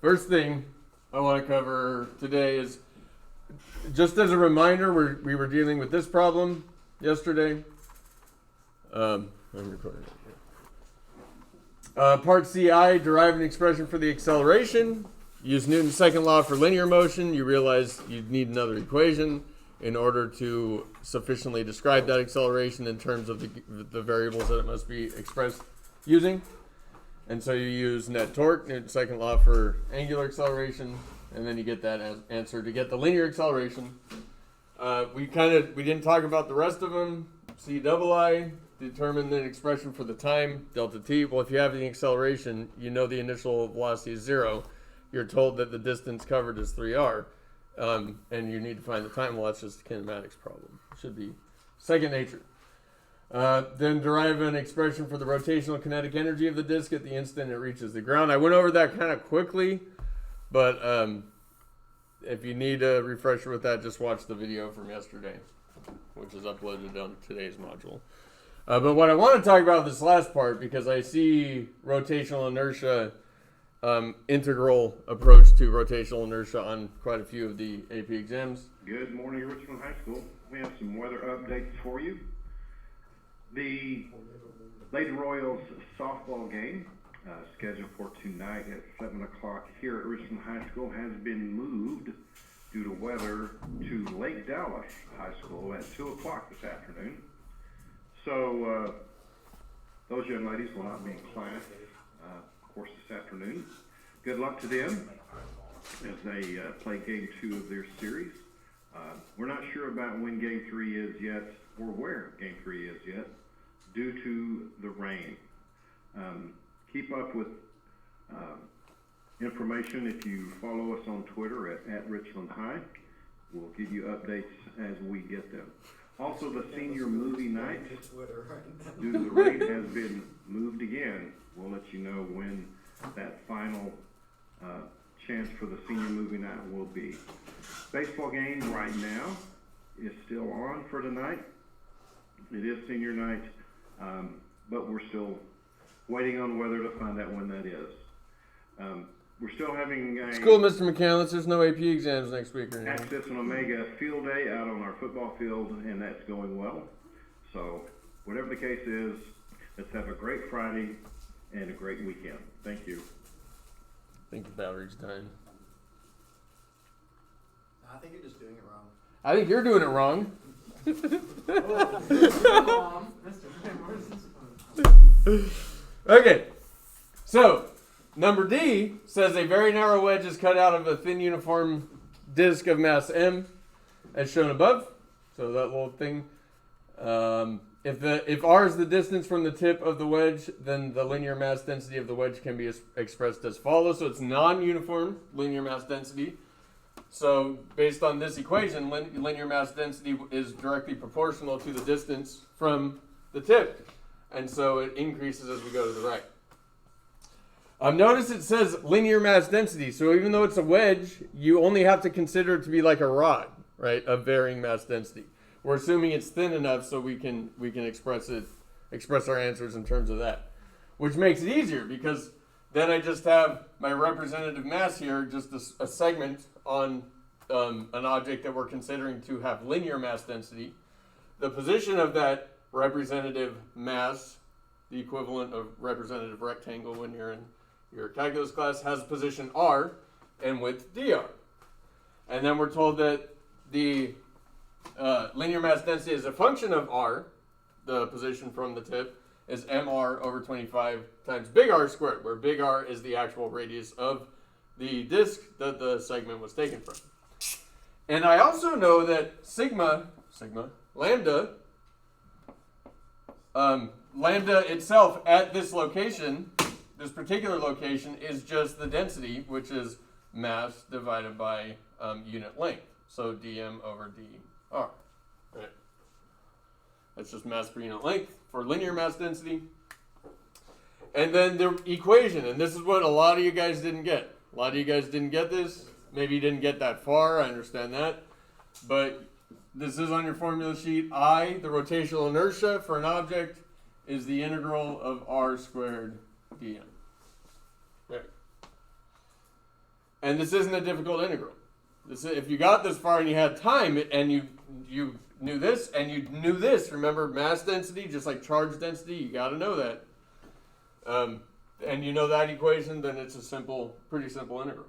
First thing I want to cover today is, just as a reminder, we were dealing with this problem yesterday. I'm recording it. Part CI, derive an expression for the acceleration. Use Newton's second law for linear motion. You realize you need another equation in order to sufficiently describe that acceleration in terms of the variables that it must be expressed using. And so you use net torque, Newton's second law for angular acceleration, and then you get that answer to get the linear acceleration. We didn't talk about the rest of them. CII, determine the expression for the time, delta t. Well, if you have the acceleration, you know the initial velocity is 0. You're told that the distance covered is 3r, and you need to find the time. Well, that's just a kinematics problem. It should be second nature. Then derive an expression for the rotational kinetic energy of the disk at the instant it reaches the ground. I went over that kind of quickly, but if you need a refresher with that, just watch the video from yesterday, which is uploaded on today's module. But what I want to talk about this last part, because I see rotational inertia, integral approach to rotational inertia on quite a few of the AP exams. Good morning, Richmond High School. We have some weather updates for you. The Lady Royals softball game, scheduled for tonight at 7 o'clock here at Richmond High School, has been moved due to weather to Lake Dallas High School at 2 o'clock this afternoon. So those young ladies will not be in class, of course, this afternoon. Good luck to them as they play Game 2 of their series. We're not sure about when Game 3 is yet, or where Game 3 is yet, due to the rain. Keep up with information if you follow us on Twitter at Richland High. We'll give you updates as we get them. Also, the senior movie night, due to the rain, has been moved again. We'll let you know when that final chance for the senior movie night will be. Baseball game right now is still on for tonight. It is senior night, but we're still waiting on weather to find out when that is. We're still having a School, Mr. McCandless. There's no AP exams next week or anything. Access and Omega field day out on our football field, and that's going well. So whatever the case is, let's have a great Friday and a great weekend. Thank you. I think the battery's dying. I think you're just doing it wrong. I think you're doing it wrong. Okay, so number D says a very narrow wedge is cut out of a thin uniform disk of mass m, as shown above. So that little thing. If r is the distance from the tip of the wedge, then the linear mass density of the wedge can be expressed as follows. So it's non-uniform linear mass density. So based on this equation, linear mass density is directly proportional to the distance from the tip. And so it increases as we go to the right. Notice it says linear mass density. So even though it's a wedge, you only have to consider it to be like a rod, right, of varying mass density. We're assuming it's thin enough so we can express our answers in terms of that, which makes it easier because then I just have my representative mass here, just a segment on an object that we're considering to have linear mass density. The position of that representative mass, the equivalent of representative rectangle when you're in your calculus class, has position r and width dr. And then we're told that the linear mass density as a function of r, the position from the tip, is mr over 25 times big R squared, where big R is the actual radius of the disk that the segment was taken from. And I also know that lambda itself at this location, this particular location, is just the density, which is mass divided by unit length. So dm over dr. Right. That's just mass per unit length for linear mass density. And then the equation, and this is what a lot of you guys didn't get. A lot of you guys didn't get this. Maybe you didn't get that far, I understand that. But this is on your formula sheet. I, the rotational inertia for an object, is the integral of r squared dm. Right. and this isn't a difficult integral. If you got this far and you had time, and you knew this and you knew this, remember mass density, just like charge density, you got to know that. And you know that equation, then it's a pretty simple integral.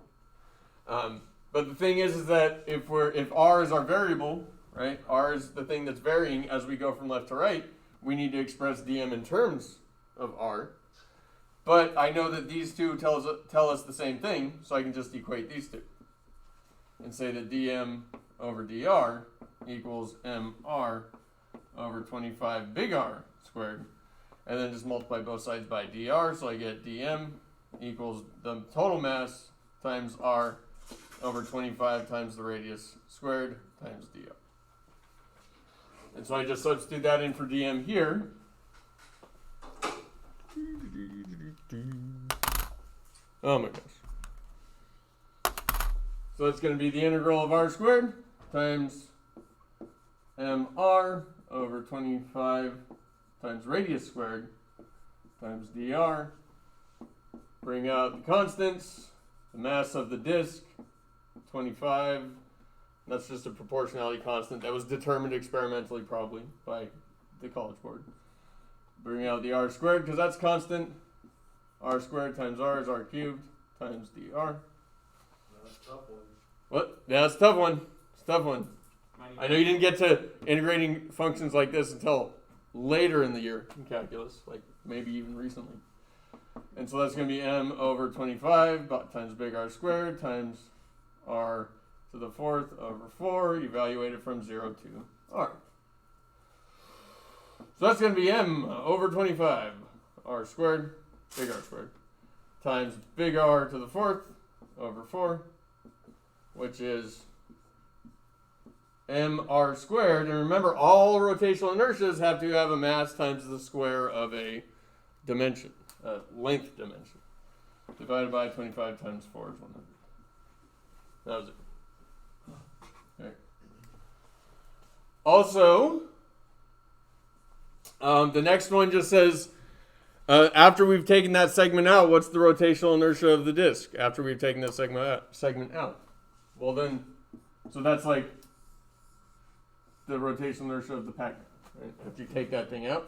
But the thing is that if r is our variable, right? R is the thing that's varying as we go from left to right. We need to express dm in terms of r. But I know that these two tell us the same thing, so I can just equate these two and say that dm over dr equals mr over 25 big R squared, and then just multiply both sides by dr, so I get dm equals the total mass times r over 25 times the radius squared times dr. And so I just substitute that in for dm here. Oh my gosh. So it's going to be the integral of r squared times mr over 25 times radius squared times dr. Bring out the constants. The mass of the disk, 25. That's just a proportionality constant that was determined experimentally probably by the College Board. Bring out the r squared because that's constant. R squared times r is r cubed times dr. That's a tough one. What? Yeah, that's a tough one. It's a tough one. I know you didn't get to integrating functions like this until later in the year in calculus, like maybe even recently. And so that's going to be m over 25 times big R squared times r to the fourth over 4, evaluated from 0 to r. So that's going to be m over 25 r squared, big R squared, times big R to the fourth over 4, which is mr squared. And remember, all rotational inertias have to have a mass times the square of a dimension, a length dimension, divided by 25 times 4 is 100. That was it. Okay. Also, the next one just says, after we've taken that segment out, what's the rotational inertia of the disk after we've taken that segment out? Well then, so that's like the rotational inertia of the packet, right? After you take that thing out.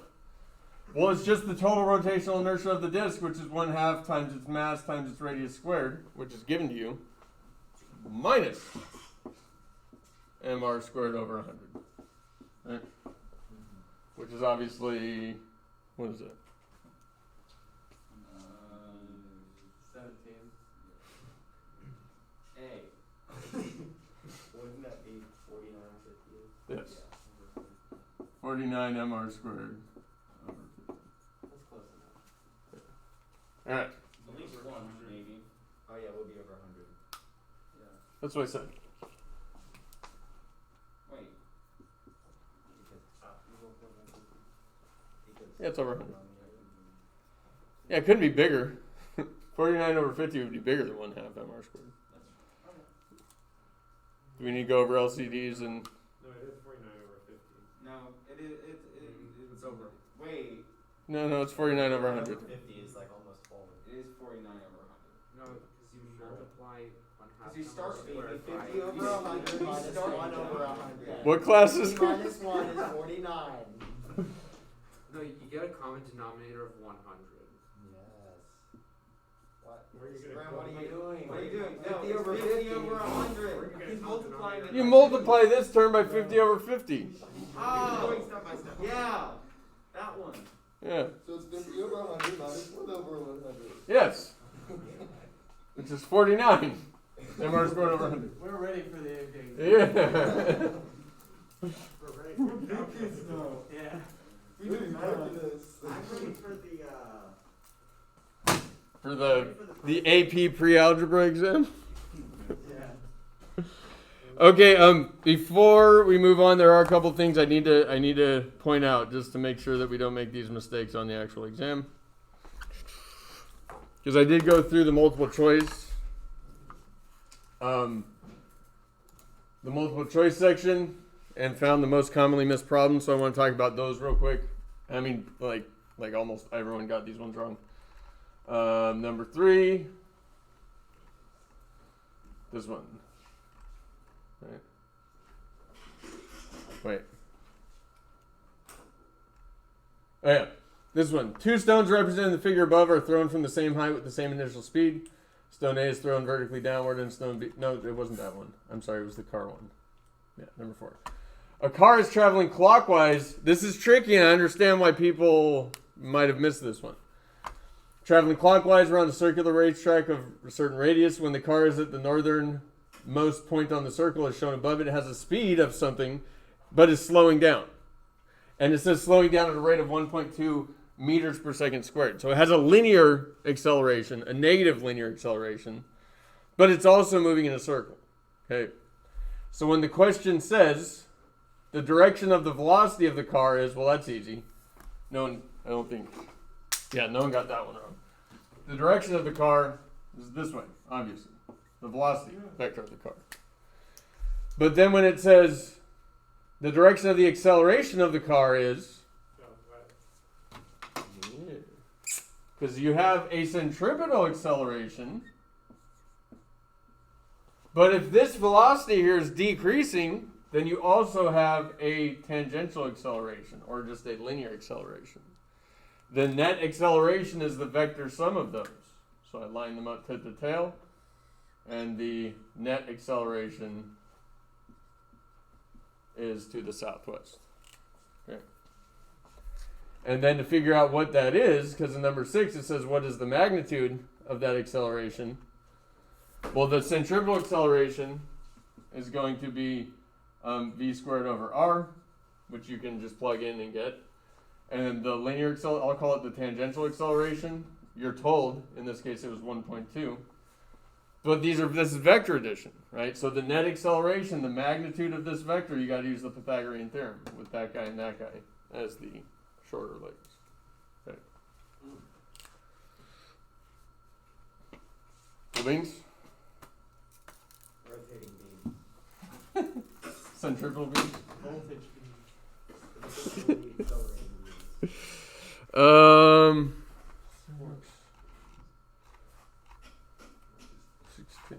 Well, it's just the total rotational inertia of the disk, which is 1/2 times its mass times its radius squared, which is given to you, minus mr squared over 100, right? Which is obviously, what is it? 17. A. Wouldn't that be 49 50? Yes. 49 mr squared over 50. That's close enough. All right. At least one, maybe. Oh yeah, we'll be over 100. Yeah. That's what I said. Wait. Yeah, it's over 100. Yeah, it couldn't be bigger. 49 over 50 would be bigger than 1/2 mr squared. Do we need to go over LCDs and? No, it is 49 over 50. No, it's over. Wait, No, it's 49 over 100. 50 is like almost full. it is 49 over 100. No, because you multiply 1/2 Because you start squared with by 50 over You 100 minus start 1 with over 100. 100. What classes? Minus 1 is 49. No, you get a common denominator of 100. Yes. What? Where are you gonna Graham, put what are it? you doing? What are you doing? No, 50 it's over 50 50 over 100. Where are you gonna He's count multiplying it. denominator? You multiply this term by 50 over 50. Oh, Going step by step. yeah, that one. Yeah. So it's 50 over 100 minus 1 over 100. Yes. Which is 49. mr squared over 100. We're ready for the evening. Yeah. We're ready for calculus. Yeah. We do this. I'm ready for the For the AP pre-algebra exam. Yeah. Okay, before we move on, there are a couple things I need to point out just to make sure that we don't make these mistakes on the actual exam. Because I did go through the multiple choice section and found the most commonly missed problems, so I want to talk about those real quick. I mean, like almost everyone got these ones wrong. Number 3. This one. Right. Wait. Oh yeah. This one. Two stones representing the figure above are thrown from the same height with the same initial speed. Stone A is thrown vertically downward and stone B... No, it wasn't that one. I'm sorry, it was the car one. Yeah, number 4. A car is traveling clockwise. This is tricky, and I understand why people might have missed this one. Traveling clockwise around a circular racetrack of a certain radius. When the car is at the northernmost point on the circle, as shown above, it has a speed of something, but is slowing down. And it says slowing down at a rate of 1.2 meters per second squared. So it has a linear acceleration, a negative linear acceleration, but it's also moving in a circle. Okay. So when the question says the direction of the velocity of the car is, well, that's easy. No one, I don't think, yeah, no one got that one wrong. The direction of the car is this way, obviously. The velocity vector of the car. But then when it says the direction of the acceleration of the car is, because you have a centripetal acceleration, but if this velocity here is decreasing, then you also have a tangential acceleration, or just a linear acceleration. The net acceleration is the vector sum of those. So I line them up tip to tail, and the net acceleration is to the southwest. Okay. And then to figure out what that is, because in number 6 it says what is the magnitude of that acceleration. Well, the centripetal acceleration is going to be v squared over r, which you can just plug in and get. And the linear I'll call it the tangential acceleration. You're told, in this case it was 1.2. But this is vector addition, right? So the net acceleration, the magnitude of this vector, you got to use the Pythagorean theorem with that guy and that guy as the shorter legs. Okay. The wings? Rotating beam. Centripetal beams? Voltage Accelerating beams. Um, 16.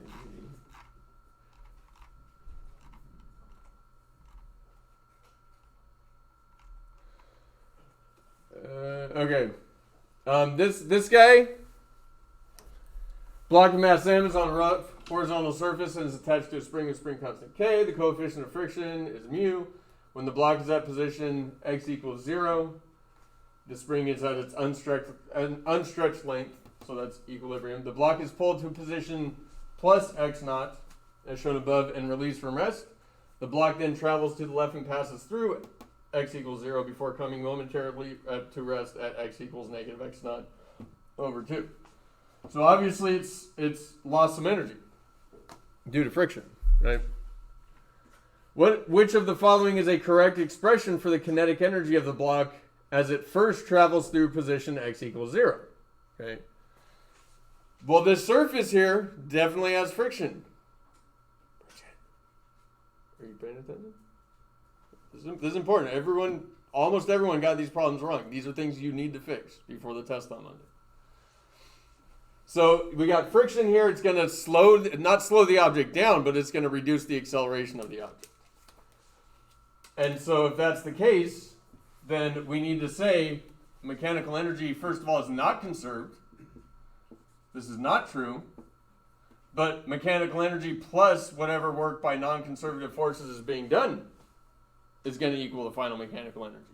Okay. This guy, block of mass M is on a rough horizontal surface and is attached to a spring with spring constant K. The coefficient of friction is mu. When the block is at position x equals 0, the spring is at its unstretched length, so that's equilibrium. The block is pulled to position plus x naught, as shown above, and released from rest. The block then travels to the left and passes through x equals 0 before coming momentarily to rest at x equals negative x naught over 2. So obviously it's lost some energy due to friction, right? Which of the following is a correct expression for the kinetic energy of the block as it first travels through position x equals 0? Okay. Well, this surface here definitely has friction. Are you paying attention? This is important. Almost everyone got these problems wrong. These are things you need to fix before the test on Monday. So we got friction here. It's going to not slow the object down, but it's going to reduce the acceleration of the object. And so if that's the case, then we need to say mechanical energy, first of all, is not conserved. This is not true. But mechanical energy plus whatever work by non-conservative forces is being done is going to equal the final mechanical energy.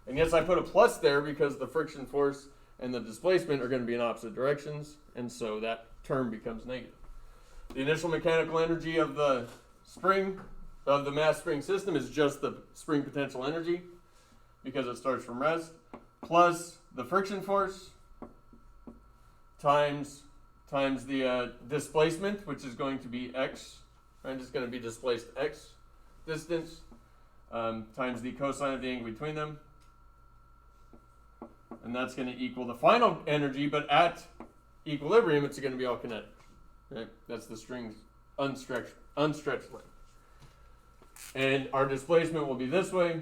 And yes, I put a plus there because the friction force and the displacement are going to be in opposite directions, and so that term becomes negative. The initial mechanical energy of the spring, of the mass spring system, is just the spring potential energy because it starts from rest, plus the friction force times the displacement, which is going to be x, right? It's going to be displaced x distance, times the cosine of the angle between them. And that's going to equal the final energy, but at equilibrium, it's going to be all kinetic. Right? That's the string's unstretched length. And our displacement will be this way,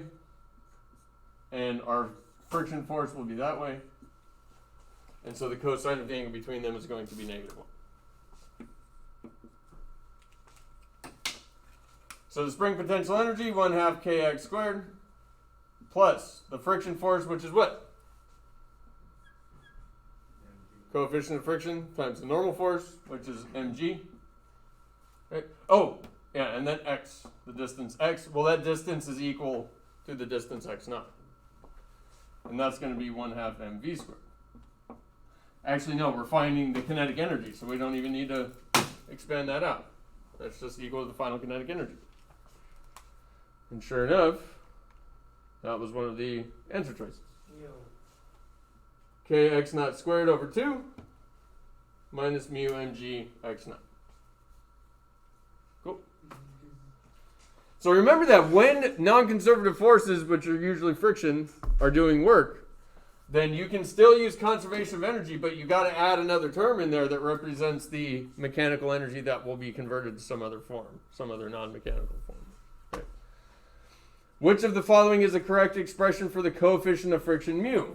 and our friction force will be that way. And so the cosine of the angle between them is going to be -1. So the spring potential energy, 1/2 kx squared, plus the friction force, which is what? Coefficient of friction times the normal force, which is mg. Right? Oh, yeah, and then x, the distance x. Well, that distance is equal to the distance x naught. And that's going to be 1/2 mv squared. Actually, no, we're finding the kinetic energy, so we don't even need to expand that out. That's just equal to the final kinetic energy. And sure enough, that was one of the answer choices. Kx naught squared over 2 minus mu mg x naught. Cool. So remember that when non-conservative forces, which are usually friction, are doing work, then you can still use conservation of energy, but you got to add another term in there that represents the mechanical energy that will be converted to some other form, some other non-mechanical form. Okay. Which of the following is a correct expression for the coefficient of friction mu?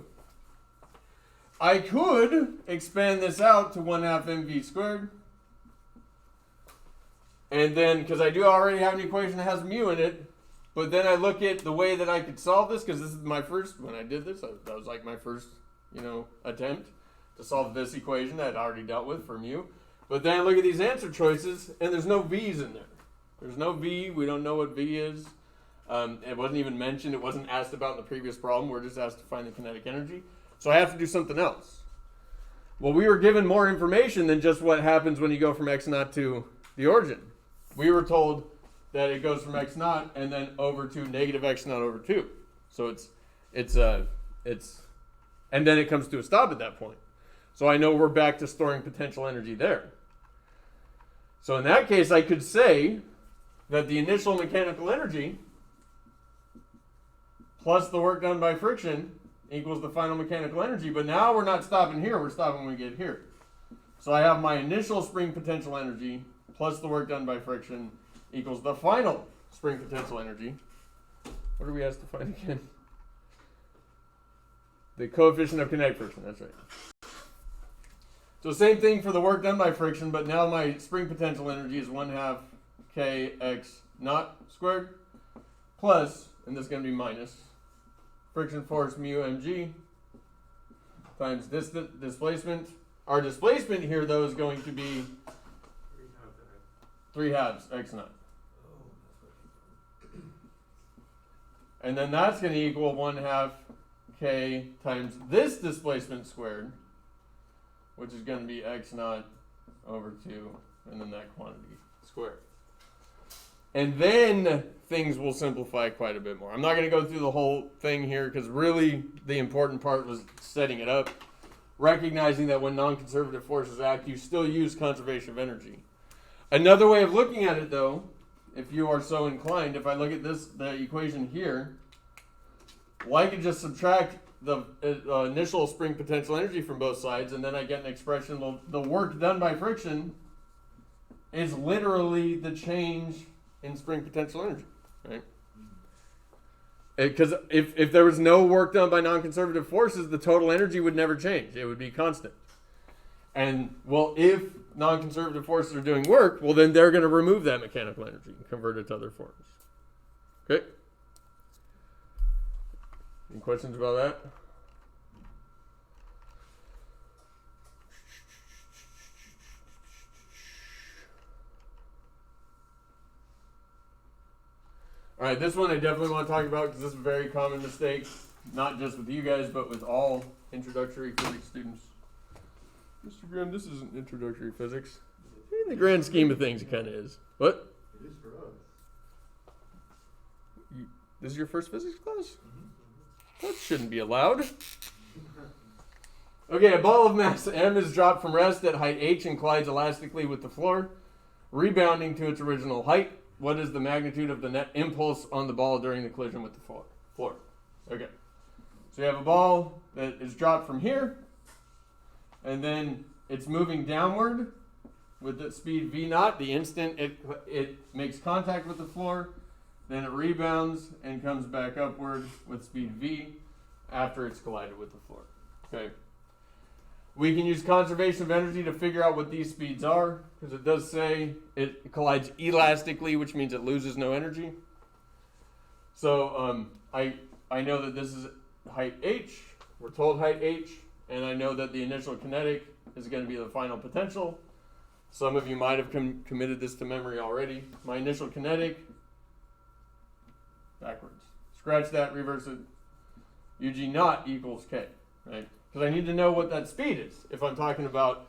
I could expand this out to 1/2 mv squared. And then, because I do already have an equation that has mu in it, but then I look at the way that I could solve this, because this is my first, when I did this, that was like my first, attempt to solve this equation that I'd already dealt with for mu. But then I look at these answer choices, and there's no v's in there. There's no v, we don't know what v is. It wasn't even mentioned, it wasn't asked about in the previous problem, we're just asked to find the kinetic energy. So I have to do something else. Well, we were given more information than just what happens when you go from x naught to the origin. We were told that it goes from x naught and then over to negative x naught over 2. So it's and then it comes to a stop at that point. So I know we're back to storing potential energy there. So in that case, I could say that the initial mechanical energy plus the work done by friction equals the final mechanical energy. But now we're not stopping here, we're stopping when we get here. So I have my initial spring potential energy plus the work done by friction equals the final spring potential energy. What are we asked to find again? The coefficient of kinetic friction, that's right. So same thing for the work done by friction, but now my spring potential energy is 1/2 kx naught squared plus, and this is going to be minus, friction force mu mg times this displacement. Our displacement here, though, is going to be 3/2 x naught. And then that's going to equal 1/2 k times this displacement squared, which is going to be x naught over 2, and then that quantity squared. And then things will simplify quite a bit more. I'm not going to go through the whole thing here because really the important part was setting it up, recognizing that when non-conservative forces act, you still use conservation of energy. Another way of looking at it, though, if you are so inclined, if I look at the equation here, well, I could just subtract the initial spring potential energy from both sides, and then I get an expression. The work done by friction is literally the change in spring potential energy, right? Because if there was no work done by non-conservative forces, the total energy would never change. It would be constant. And, well, if non-conservative forces are doing work, well, then they're going to remove that mechanical energy and convert it to other forms. Okay? Any questions about that? All right, this one I definitely want to talk about because this is a very common mistake, not just with you guys, but with all introductory physics students. Mr. Grimm, this isn't introductory physics. In the grand scheme of things, it kind of is. What? It is for us. This is your first physics class? That shouldn't be allowed. Okay, a ball of mass m is dropped from rest at height h and collides elastically with the floor, rebounding to its original height. What is the magnitude of the net impulse on the ball during the collision with the floor? Okay. So you have a ball that is dropped from here, and then it's moving downward with the speed v naught. The instant it makes contact with the floor, then it rebounds and comes back upward with speed v after it's collided with the floor. Okay. We can use conservation of energy to figure out what these speeds are, because it does say it collides elastically, which means it loses no energy. So I know that this is height h. We're told height h, and I know that the initial kinetic is going to be the final potential. Some of you might have committed this to memory already. My initial kinetic, backwards. Scratch that, reverse it. UG naught equals k, right? Because I need to know what that speed is if I'm talking about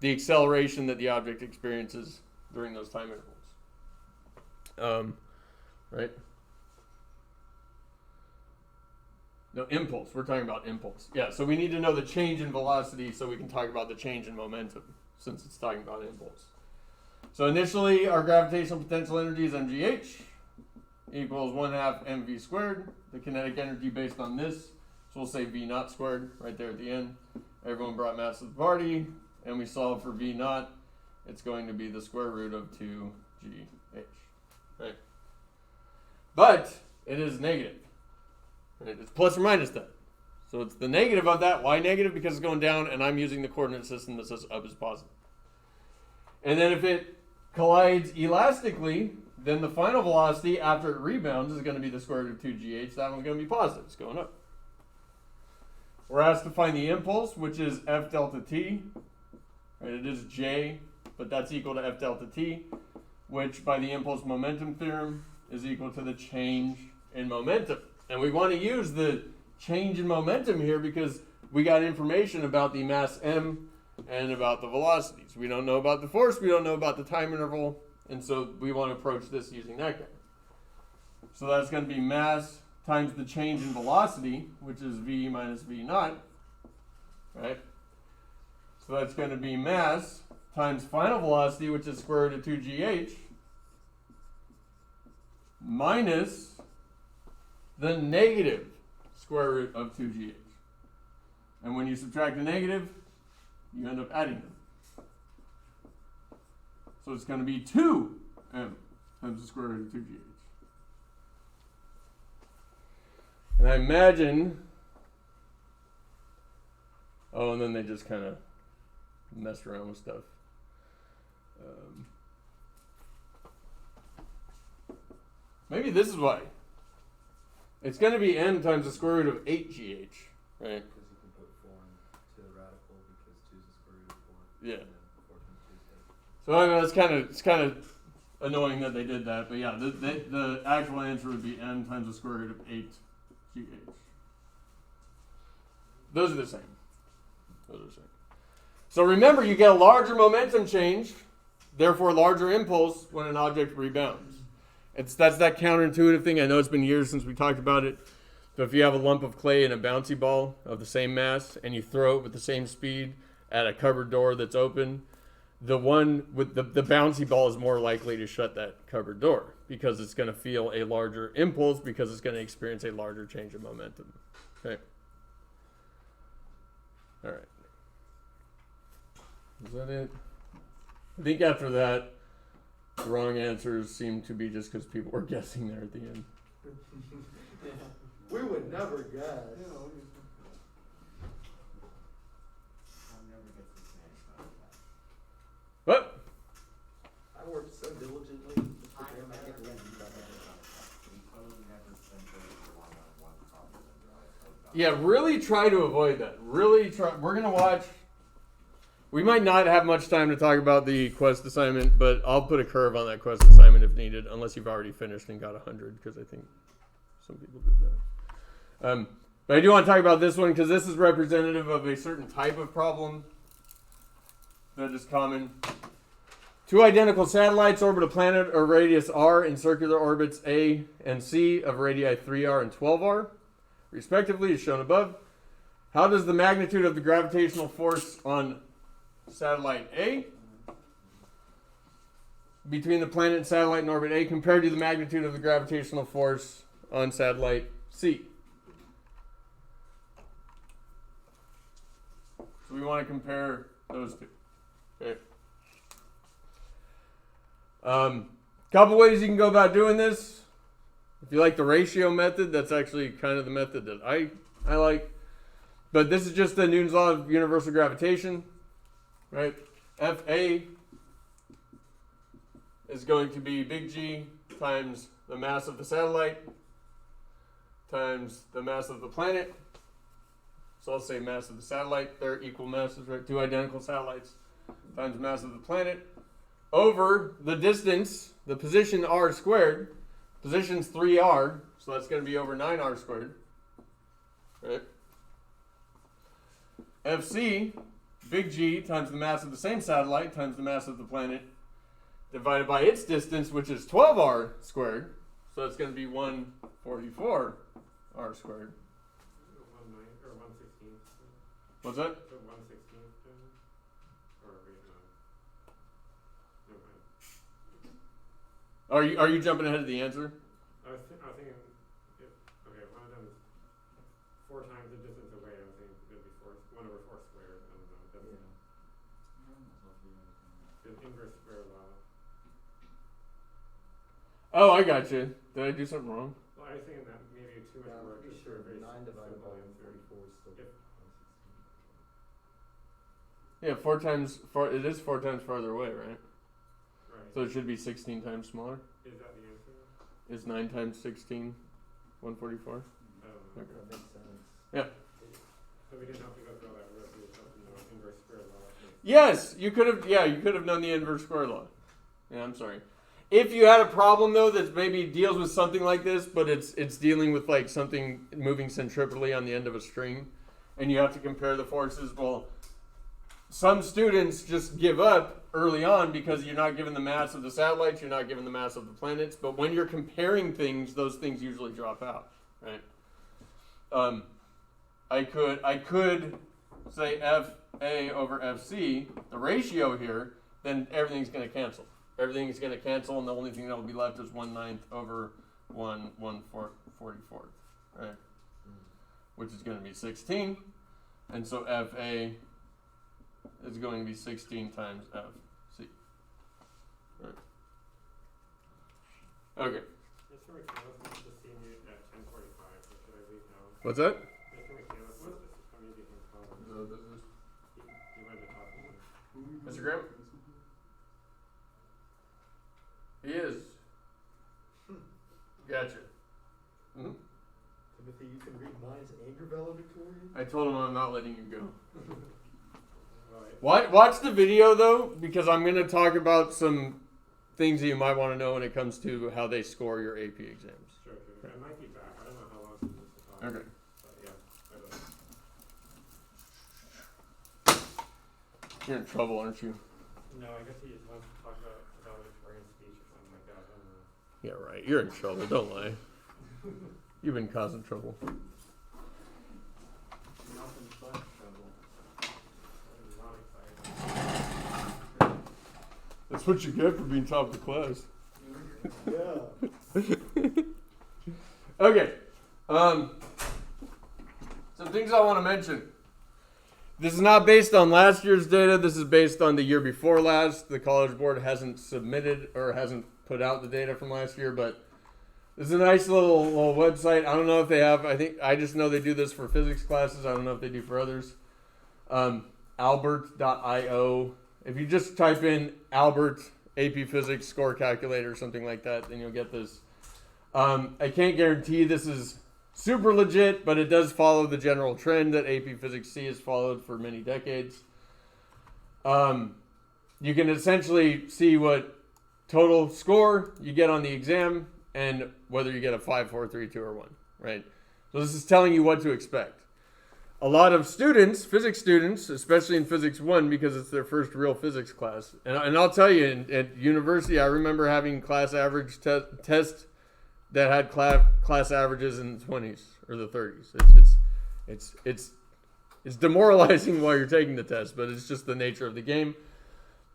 the acceleration that the object experiences during those time intervals. Right? No, impulse. We're talking about impulse. Yeah, so we need to know the change in velocity so we can talk about the change in momentum, since it's talking about impulse. So initially, our gravitational potential energy is mgh equals 1/2 mv squared. The kinetic energy based on this, so we'll say v naught squared right there at the end. Everyone brought mass to the party, and we solve for v naught. It's going to be the square root of 2gh, right? But it is negative. Right? It's plus or minus that. So it's the negative of that. Why negative? Because it's going down, and I'm using the coordinate system that says up is positive. And then if it collides elastically, then the final velocity after it rebounds is going to be the square root of 2gh. That one's going to be positive. It's going up. We're asked to find the impulse, which is f delta t. Right, it is j, but that's equal to f delta t, which by the impulse momentum theorem is equal to the change in momentum. And we want to use the change in momentum here because we got information about the mass m and about the velocities. We don't know about the force, we don't know about the time interval, and so we want to approach this using that guy. So that's going to be mass times the change in velocity, which is v minus v naught, right? So that's going to be mass times final velocity, which is square root of 2gh, minus the negative square root of 2gh. And when you subtract the negative, you end up adding them. So it's going to be 2m times the square root of 2gh. And I imagine, oh, and then they just kind of messed around with stuff. Maybe this is why. It's going to be n times the square root of 8gh, right? Because you can put 4 into the radical because 2 is the square root of 4. Yeah. And then 4 times 2 is 8. So I know it's kind of annoying that they did that, but yeah, the actual answer would be n times the square root of 8gh. Those are the same. So remember, you get a larger momentum change, therefore larger impulse when an object rebounds. That's that counterintuitive thing. I know it's been years since we talked about it. But if you have a lump of clay and a bouncy ball of the same mass and you throw it with the same speed at a cupboard door that's open, the one with the bouncy ball is more likely to shut that cupboard door because it's going to feel a larger impulse because it's going to experience a larger change of momentum. Okay. All right. Is that it? I think after that, the wrong answers seem to be just because people were guessing there at the end. Yeah. We would never guess. I'll never get this man about that. What? I worked so diligently just to I prepare my never paper. get this man. We totally never spend very long on one problem and realize, oh, God. Yeah, really try to avoid that. Really try. We're going to watch. We might not have much time to talk about the quest assignment, but I'll put a curve on that quest assignment if needed, unless you've already finished and got 100, because I think some people did that. But I do want to talk about this one because this is representative of a certain type of problem that is common. Two identical satellites orbit a planet or radius r in circular orbits A and C of radii 3r and 12r, respectively, as shown above. How does the magnitude of the gravitational force on satellite A between the planet and satellite in orbit A compared to the magnitude of the gravitational force on satellite C? So we want to compare those two. Okay. Couple ways you can go about doing this. If you like the ratio method, that's actually kind of the method that I like. but this is just the Newton's law of universal gravitation, right? Fa is going to be big G times the mass of the satellite times the mass of the planet. So I'll say mass of the satellite. They're equal masses, right? Two identical satellites times mass of the planet over the distance, the position r squared. Position's 3r, so that's going to be over 9r squared, right? Fc, big G, times the mass of the same satellite times the mass of the planet divided by its distance, which is 12r squared. So it's going to be 144r squared. 1/16. What's that? 1/16. Or wait, no. Never mind. Are you jumping ahead of the answer? I was thinking, okay, one of them is 4 times the distance away. I was thinking it would be 1/4 squared. I don't know. That's the inverse square law. Oh, I got you. Did I do something wrong? Well, I was thinking that maybe too much work. Pretty Just sure for a very 9 divided by simple answer. 144 is still Yep. 116. Yeah, 4 it is 4 times farther away, right? Right. So it should be 16 times smaller. Is that the answer? Is 9 times 16 144? I don't know. Okay. That makes sense. Yeah. So we didn't have to go through all that work. We just have to know inverse square law. Yes, you could have. Yeah, you could have known the inverse square law. Yeah, I'm sorry. If you had a problem though that maybe deals with something like this, but it's dealing with like something moving centripetally on the end of a string, and you have to compare the forces. Well, some students just give up early on because you're not given the mass of the satellites, you're not given the mass of the planets. But when you're comparing things, those things usually drop out, right? I could say FA over FC, the ratio here, then everything's going to cancel. Everything's going to cancel, and the only thing that will be left is 1/9 over 1/44, right? Which is going to be 16. And so FA is going to be 16 times FC. Right. Okay. Mr. McCandless wants to see me at 10:45. So should I leave now? What's that? Mr. McCandless wants to see me at 10:45. He wanted to talk to me. Mr. Graham? He is. Gotcha. Mm-hmm. Timothy, you can read minds and your valedictorian? I told him I'm not letting you go. Right. Watch the video though, because I'm going to talk about some things that you might want to know when it comes to how they score your AP exams. Sure. I might be back. I don't know how long this is to talk. Okay. But yeah, I don't. You're in trouble, aren't you? No, I guess he just wants to talk about valedictorian speech or something like that. I don't know. Yeah, right. You're in trouble. Don't lie. You've been causing trouble. Nothing but trouble. I'm not excited. That's what you get for being top of the class. Yeah. Okay. Some things I want to mention. This is not based on last year's data. This is based on the year before last. The College Board hasn't submitted or hasn't put out the data from last year, but this is a nice little website. I don't know if they have. I just know they do this for physics classes. I don't know if they do for others. Albert.io. If you just type in Albert AP Physics score calculator or something like that, then you'll get this. I can't guarantee this is super legit, but it does follow the general trend that AP Physics C has followed for many decades. You can essentially see what total score you get on the exam and whether you get a 5, 4, 3, 2, or 1, right? So this is telling you what to expect. A lot of students, physics students, especially in Physics 1, because it's their first real physics class. And I'll tell you, at university, I remember having class average tests that had class averages in the 20s or the 30s. It's demoralizing while you're taking the test, but it's just the nature of the game.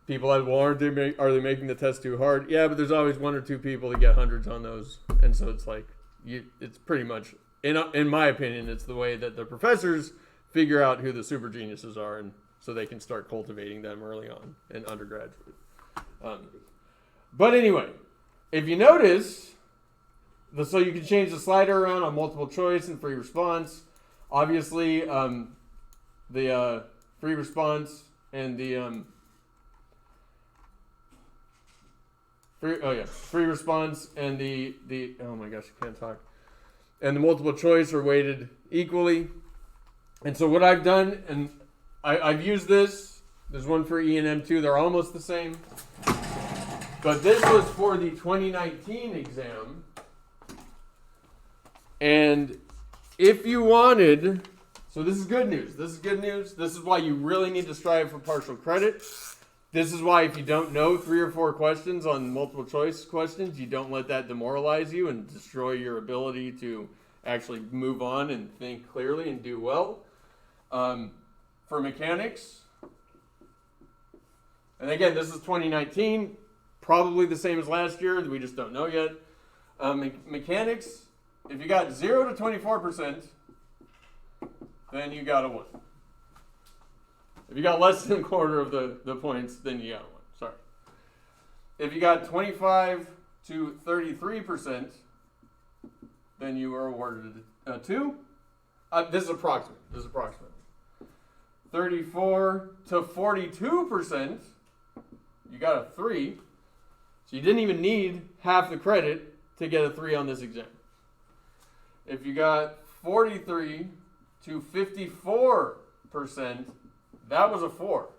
People like, well, are they making the test too hard? Yeah, but there's always 1 or 2 people that get hundreds on those, and so it's like it's pretty much, in my opinion, it's the way that the professors figure out who the super geniuses are, and so they can start cultivating them early on in undergraduate. But anyway, if you notice, so you can change the slider around on multiple choice and free response. Obviously, the free response and the free response and the oh my gosh, I can't talk. And the multiple choice are weighted equally. And so what I've done, and I've used this. There's one for E&M too. They're almost the same. But this was for the 2019 exam. And if you wanted, so this is good news. This is good news. This is why you really need to strive for partial credit. This is why if you don't know 3 or 4 questions on multiple choice questions, you don't let that demoralize you and destroy your ability to actually move on and think clearly and do well. For mechanics, and again, this is 2019, probably the same as last year. We just don't know yet. Mechanics, if you got 0 to 24%, then you got a 1. If you got less than a quarter of the points, then you got a 1. Sorry. If you got 25 to 33%, then you are awarded a 2. This is approximate. 34 to 42%, you got a 3. So you didn't even need half the credit to get a 3 on this exam. If you got 43 to 54%, that was a 4.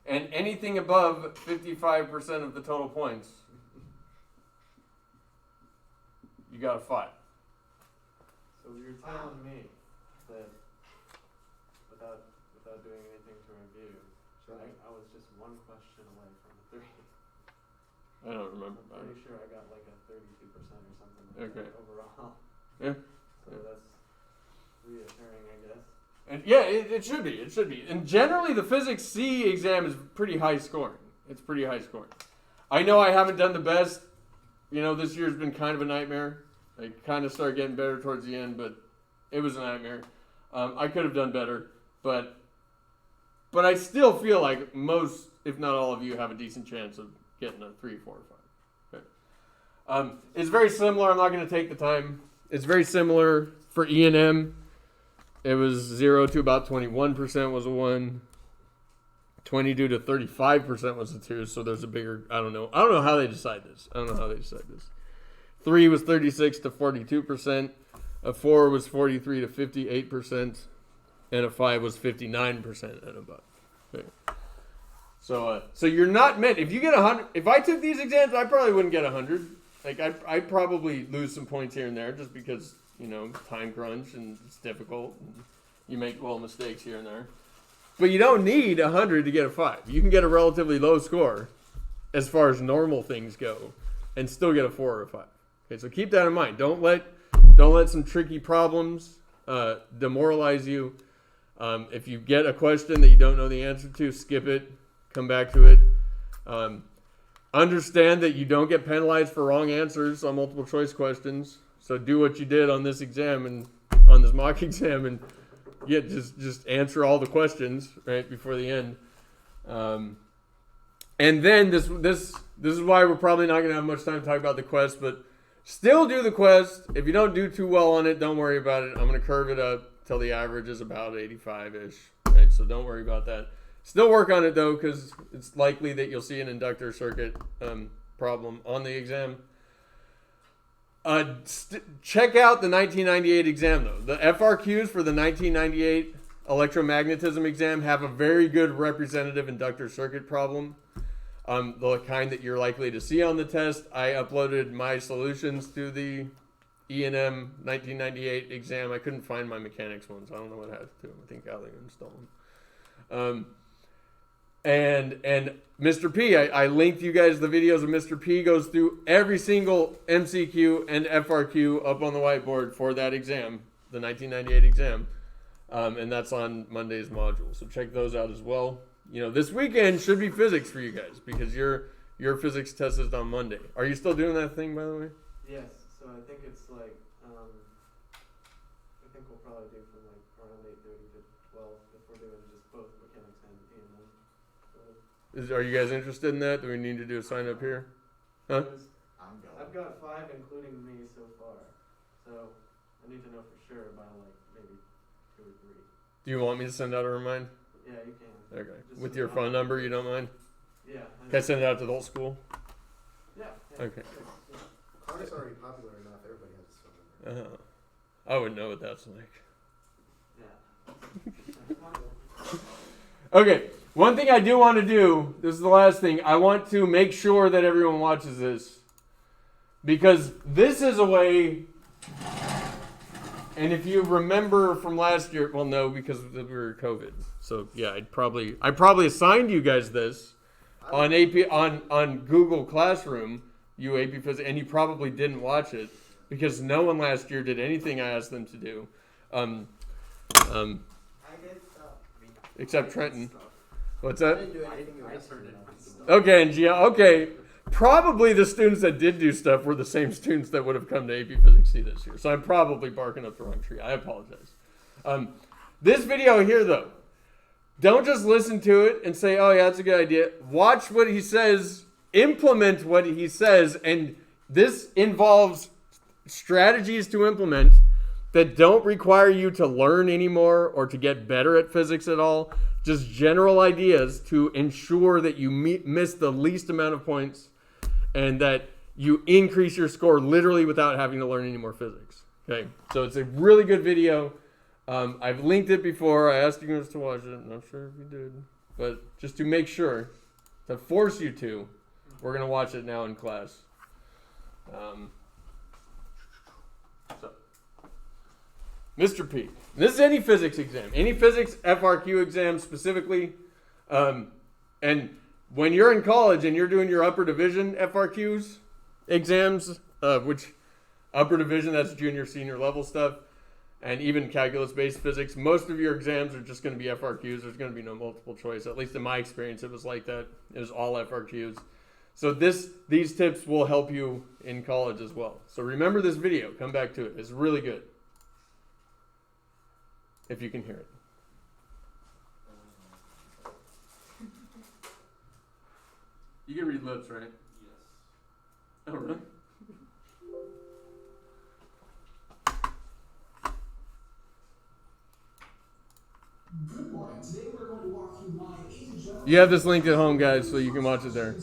And anything above 55% of the total points, you got a 5. So you're telling me that without doing anything to review, I was just 1 question away from a 3. I don't remember. I'm pretty sure I got like a 32% or something like Okay. that overall. Yeah. So that's reassuring, I guess. And yeah, it should be. It should be. And generally, the Physics C exam is pretty high scoring. It's pretty high scoring. I know I haven't done the best. You know, this year's been kind of a nightmare. I kind of started getting better towards the end, but it was a nightmare. I could have done better, but I still feel like most, if not all of you, have a decent chance of getting a 3, 4, or 5. Okay. It's very similar. I'm not going to take the time. It's very similar for E&M. It was 0 to about 21% was a 1. 22 to 35% was a 2. So there's a bigger. I don't know how they decide this. 3 was 36 to 42%. A 4 was 43 to 58%, and a 5 was 59% and above. Okay. So you're not meant. If you get 100, if I took these exams, I probably wouldn't get 100. Like I'd probably lose some points here and there just because time crunch and it's difficult and you make little mistakes here and there. But you don't need 100 to get a 5. You can get a relatively low score as far as normal things go, and still get a 4 or a 5. Okay, so keep that in mind. Don't let some tricky problems demoralize you. If you get a question that you don't know the answer to, skip it. Come back to it. Understand that you don't get penalized for wrong answers on multiple choice questions. So do what you did on this exam and on this mock exam, and just answer all the questions right before the end. And then this is why we're probably not going to have much time to talk about the quest, but still do the quest. If you don't do too well on it, don't worry about it. I'm going to curve it up till the average is about 85-ish. Right? So don't worry about that. Still work on it, though, because it's likely that you'll see an inductor circuit problem on the exam. Check out the 1998 exam, though. The FRQs for the 1998 electromagnetism exam have a very good representative inductor circuit problem. The kind that you're likely to see on the test. I uploaded my solutions to the E&M 1998 exam. I couldn't find my mechanics ones. I don't know what happened to them. I think Ali installed them. And Mr. P, I linked you guys the videos of Mr. P goes through every single MCQ and FRQ up on the whiteboard for that exam, the 1998 exam. And that's on Monday's module. So check those out as well. This weekend should be physics for you guys because your physics test is on Monday. Are you still doing that thing, by the way? Yes. So I think it's like I think we'll probably do from like around 8:30 to 12 if we're doing just both mechanics and E&M. Are you guys interested in that? Do we need to do a sign up here? Huh? I'm going. I've got 5 including me so far, so I need to know for sure about like maybe 2 or 3. Do you want me to send out a reminder? Yeah, you can. Okay. Just With send your it out. phone number, you don't mind? Yeah. Can I send it out to the whole school? Yeah. yeah. Okay. Carter's already popular enough, everybody has his phone number. I would know what that's like. Yeah. Okay, one thing I do want to do, this is the last thing, I want to make sure that everyone watches this. Because this is a way, and if you remember from last year, well no, because we were COVID. So yeah, I probably assigned you guys this on on Google Classroom, you AP Physics, and you probably didn't watch it because no one last year did anything I asked them to do. I did stuff. Except Trenton. What's I that? didn't do anything you were asking about. Okay, and Gia, okay. Probably the students that did do stuff were the same students that would have come to AP Physics C this year. So I'm probably barking up the wrong tree. I apologize. This video here, though, don't just listen to it and say, oh, yeah, that's a good idea. Watch what he says, implement what he says, and this involves strategies to implement that don't require you to learn anymore or to get better at physics at all. Just general ideas to ensure that you miss the least amount of points and that you increase your score literally without having to learn any more physics. Okay, so it's a really good video. I've linked it before. I asked you guys to watch it. I'm not sure if you did. But just to make sure, to force you to, we're going to watch it now in class. So, Mr. P. This is any physics exam. Any physics FRQ exam specifically. And when you're in college and you're doing your upper division FRQs exams, which upper division, that's junior, senior level stuff, and even calculus-based physics, most of your exams are just going to be FRQs. There's going to be no multiple choice. At least in my experience, it was like that. It was all FRQs. So these tips will help you in college as well. So remember this video. Come back to it. It's really good. If you can hear it. You can read lips, right? Yes. Oh, really? You have this linked at home, guys, so you can watch it there.